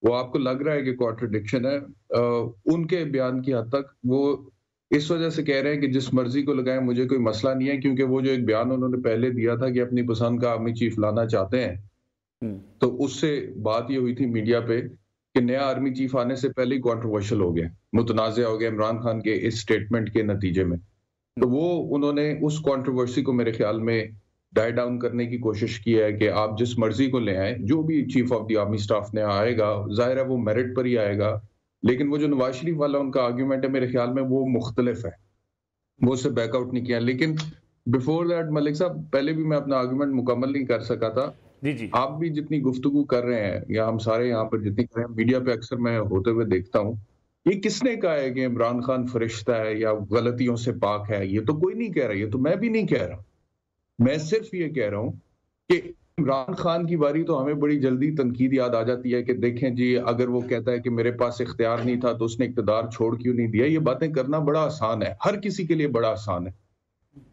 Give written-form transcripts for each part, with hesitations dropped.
वो आपको लग रहा है कि कॉन्ट्रडिक्शन है, उनके बयान की हद तक वो इस वजह से कह रहे हैं कि जिस मर्जी को लगाएं, मुझे कोई मसला नहीं है, क्योंकि वो जो एक बयान उन्होंने पहले दिया था कि अपनी पसंद का आर्मी चीफ लाना चाहते हैं, हुँ। तो उससे बात ये हुई थी मीडिया पे कि नया आर्मी चीफ आने से पहले ही कंट्रोवर्शियल हो गया, मुतनाज़ा हो गया इमरान खान के इस स्टेटमेंट के नतीजे में। तो वो उन्होंने उस कंट्रोवर्सी को मेरे ख्याल में डाई डाउन करने की कोशिश की है कि आप जिस मर्जी को ले आए, जो भी chief of the army staff ने आएगा, ज़ाहिर है वो मेरिट पर ही आएगा। लेकिन वो जो नवाज शरीफ वाला उनका आर्गुमेंट है, मेरे ख्याल में वो मुख्तलिफ है, वो उससे बैकआउट नहीं किया। लेकिन बिफोर दैट मलिक साहब, पहले भी मैं अपना आर्गुमेंट मुकम्मल नहीं कर सका था। जी, जी। आप भी जितनी गुफ्तगू कर रहे हैं या हम सारे यहाँ पर जितनी कर रहे हैं, मीडिया पे अक्सर मैं होते हुए देखता हूँ, ये किसने कहा है कि इमरान खान फरिश्ता है या गलतियों से पाक है? ये तो कोई नहीं कह रहा, ये तो मैं भी नहीं कह रहा। मैं सिर्फ ये कह रहा हूँ कि इमरान खान की बारी तो हमें बड़ी जल्दी तनकीद याद आ जाती है कि देखें जी, अगर वो कहता है कि मेरे पास इख्तियार नहीं था तो उसने इक़्तिदार छोड़ क्यों नहीं दिया? ये बातें करना बड़ा आसान है, हर किसी के लिए बड़ा आसान है।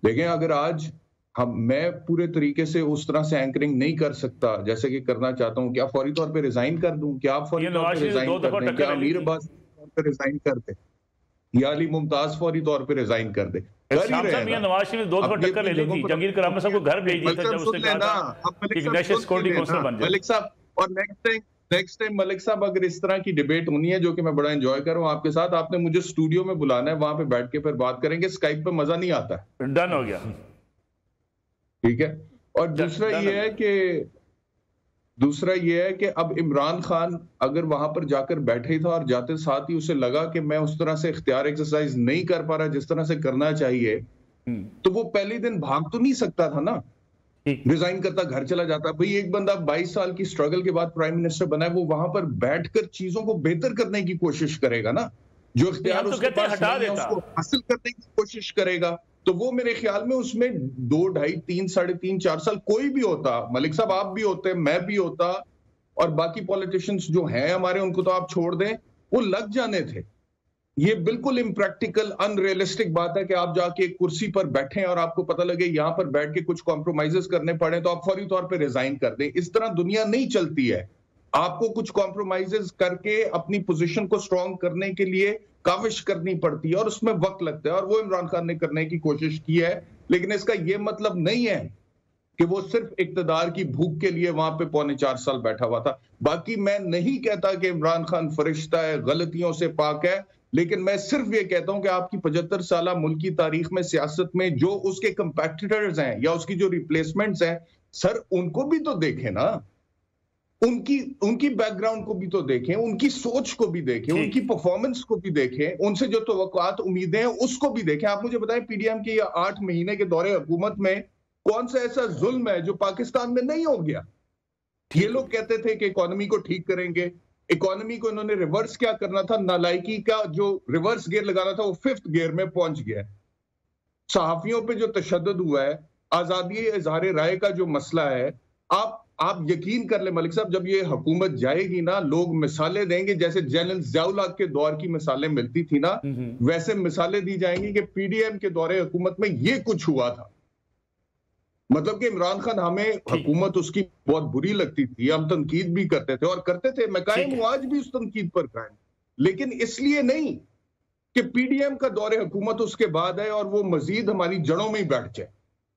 देखें, अगर आज मैं पूरे तरीके से उस तरह से एंकरिंग नहीं कर सकता जैसे कि करना चाहता हूँ, क्या फौरी तौर पे रिजाइन कर दूं? क्या आप फौरी तौर पे रिजाइन कर दें? क्या अमीर अब्बास तौर पे रिजाइन कर दे या अली मुमताज फौरी तौर पे रिजाइन कर दे? कर ही रहे हैं। नवाज शरीफ ने 2 दफा टक्कर ले ली थी, जहांगीर करामा साहब को घर भेज दिया था जब उसने कहा था कि नेशनल सिक्योरिटी काउंसिल बन जाए। मलिक साहब, और नेक्स्ट टाइम मलिक साहब, अगर इस तरह की डिबेट होनी है, जो कि मैं बड़ा एंजॉय कर रहा हूँ आपके साथ, आपने मुझे स्टूडियो में बुलाना है, वहां पे बैठ के फिर बात करेंगे। स्काइप पे मजा नहीं आता है। डन हो गया। ठीक है। और दूसरा ये है कि अब इमरान खान अगर वहां पर जाकर बैठे ही था और जाते साथ ही उसे लगा कि मैं उस तरह से इख्तियार एक्सरसाइज नहीं कर पा रहा जिस तरह से करना चाहिए, तो वो पहले दिन भाग तो नहीं सकता था ना, रिजाइन करता, घर चला जाता। भाई, एक बंदा 22 साल की स्ट्रगल के बाद प्राइम मिनिस्टर बना है, वो वहां पर बैठकर चीजों को बेहतर करने की कोशिश करेगा ना, जो इख्तियार उसके पास नहीं है उसको हासिल करने की कोशिश करेगा। तो वो मेरे ख्याल में उसमें 2, 2.5, 3, 3.5, 4 साल कोई भी होता, मलिक साहब आप भी होते, मैं भी होता, और बाकी पॉलिटिशियंस जो हैं हमारे, उनको तो आप छोड़ दें, वो लग जाने थे। ये बिल्कुल इम्प्रैक्टिकल, अनरियलिस्टिक बात है कि आप जाके एक कुर्सी पर बैठे और आपको पता लगे यहां पर बैठ के कुछ कॉम्प्रोमाइजेस करने पड़े तो आप फौरी तौर पर रिजाइन कर दें। इस तरह दुनिया नहीं चलती है। आपको कुछ कॉम्प्रोमाइजेस करके अपनी पोजीशन को स्ट्रांग करने के लिए काविश करनी पड़ती है और उसमें वक्त लगता है, और वो इमरान खान ने करने की कोशिश की है। लेकिन इसका ये मतलब नहीं है कि वो सिर्फ इक्तदार की भूख के लिए वहां पे 3.25 साल बैठा हुआ था। बाकी मैं नहीं कहता कि इमरान खान फरिश्ता है, गलतियों से पाक है, लेकिन मैं सिर्फ ये कहता हूं कि आपकी 75 साल मुल्क की तारीख में, सियासत में जो उसके कंपेटिटर्स हैं या उसकी जो रिप्लेसमेंट्स हैं, सर उनको भी तो देखें ना, उनकी बैकग्राउंड को भी तो देखें, उनकी सोच को भी देखें, उनकी परफॉर्मेंस को भी देखें, उनसे जो तवक्कुआत उम्मीदें हैं उसको भी देखें। आप मुझे बताएं, पीडीएम के 8 महीने के दौरे हुकूमत में कौन सा ऐसा जुल्म है जो पाकिस्तान में नहीं हो गया? ये लोग कहते थे कि इकोनॉमी को ठीक करेंगे, इकोनॉमी को इन्होंने रिवर्स क्या करना था, नालायकी का जो रिवर्स गियर लगाना था वो 5th गियर में पहुंच गया। सहाफियों पे जो तशद्दुद हुआ है, आजादी इजहार राय का जो मसला है, आप यकीन कर ले मलिक साहब, जब ये हुकूमत जाएगी ना, लोग मिसालें देंगे, जैसे जनरल ज़ियाउल हक के दौर की मिसालें मिलती थी ना, वैसे मिसालें दी जाएंगी कि पीडीएम के दौरे हुकूमत में ये कुछ हुआ था। मतलब कि इमरान खान, हमें हुकूमत उसकी बहुत बुरी लगती थी, हम तनकीद भी करते थे और करते थे, मैं कायम हूं आज भी उस तनकीद पर कायम, लेकिन इसलिए नहीं कि पीडीएम का दौरे हुकूमत उसके बाद है और वो मजीद हमारी जड़ों में ही बैठ जाए।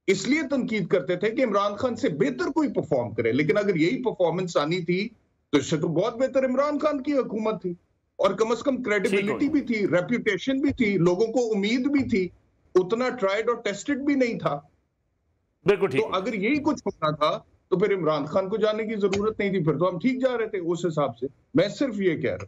इसलिए तनकीद करते थे कि इमरान खान से बेहतर कोई परफॉर्म करे, लेकिन अगर यही परफॉर्मेंस आनी थी तो इससे तो बहुत बेहतर इमरान खान की हुकूमत थी, और कम से कम क्रेडिबिलिटी भी थी, रेप्यूटेशन भी थी, लोगों को उम्मीद भी थी, उतना ट्राइड और टेस्टेड भी नहीं था। बिल्कुल ठीक। तो अगर यही कुछ होना था तो फिर इमरान खान को जाने की जरूरत नहीं थी, फिर तो हम ठीक जा रहे थे उस हिसाब से। मैं सिर्फ ये कह रहा हूं।